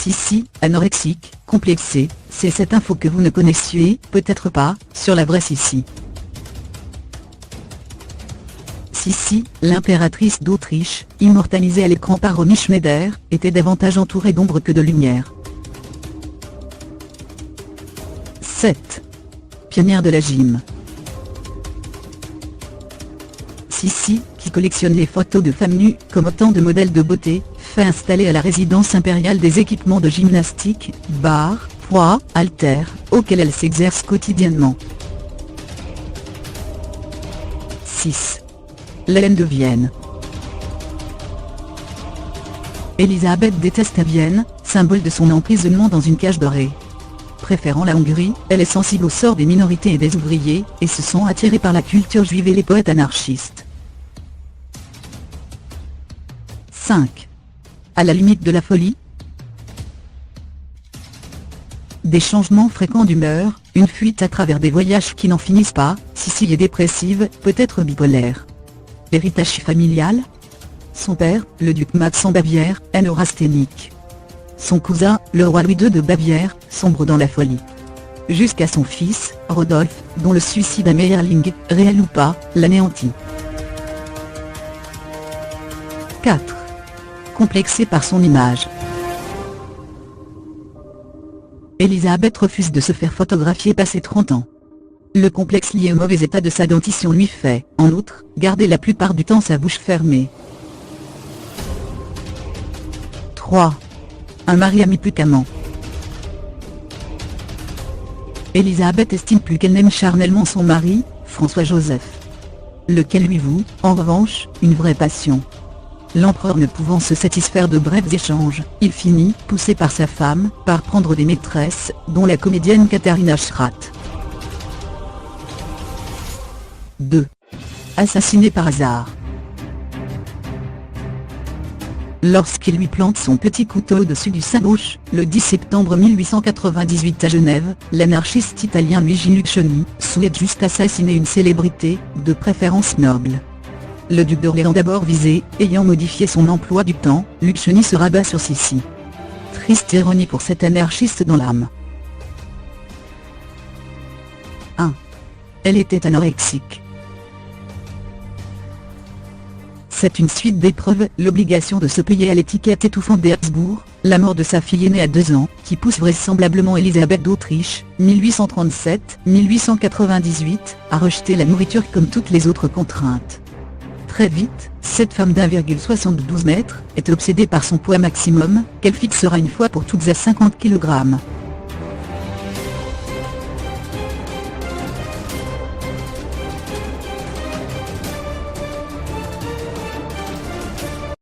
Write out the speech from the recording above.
Sissi, anorexique, complexée, c'est cette info que vous ne connaissiez peut-être pas, sur la vraie Sissi. Sissi, l'impératrice d'Autriche, immortalisée à l'écran par Romy Schneider, était davantage entourée d'ombre que de lumière. 7. Pionnière de la gym. Sissi, qui collectionne les photos de femmes nues comme autant de modèles de beauté, fait installer à la résidence impériale des équipements de gymnastique, barres, poids, haltères, auxquels elle s'exerce quotidiennement. 6. La laine de Vienne. Elisabeth déteste Vienne, symbole de son emprisonnement dans une cage dorée. Préférant la Hongrie, elle est sensible au sort des minorités et des ouvriers, et se sent attirée par la culture juive et les poètes anarchistes. 5. À la limite de la folie. Des changements fréquents d'humeur, une fuite à travers des voyages qui n'en finissent pas, Sissi est dépressive, peut-être bipolaire. Héritage familial. Son père, le duc Max en Bavière, est neurasthénique. Son cousin, le roi Louis II de Bavière, sombre dans la folie. Jusqu'à son fils, Rodolphe, dont le suicide à Meyerling, réel ou pas, l'anéantit. 4. Complexée par son image. Elisabeth refuse de se faire photographier passé 30 ans. Le complexe lié au mauvais état de sa dentition lui fait, en outre, garder la plupart du temps sa bouche fermée. 3. Un mari ami plus qu'amant. Elisabeth estime plus qu'elle n'aime charnellement son mari, François-Joseph. Lequel lui voue, en revanche, une vraie passion. L'empereur ne pouvant se satisfaire de brefs échanges, il finit, poussé par sa femme, par prendre des maîtresses, dont la comédienne Katharina Schratt. 2. Assassiné par hasard. Lorsqu'il lui plante son petit couteau au-dessus du sein gauche, le 10 septembre 1898 à Genève, l'anarchiste italien Luigi Lucioni souhaite juste assassiner une célébrité, de préférence noble. Le duc d'Orléans d'abord visé, ayant modifié son emploi du temps, Lucioni se rabat sur Sissi. Triste ironie pour cet anarchiste dans l'âme. 1. Elle était anorexique. C'est une suite d'épreuves, l'obligation de se plier à l'étiquette étouffante des Habsbourg, la mort de sa fille aînée à 2 ans, qui pousse vraisemblablement Elisabeth d'Autriche, 1837-1898, à rejeter la nourriture comme toutes les autres contraintes. Très vite, cette femme d'1,72 m est obsédée par son poids maximum, qu'elle fixera une fois pour toutes à 50 kg.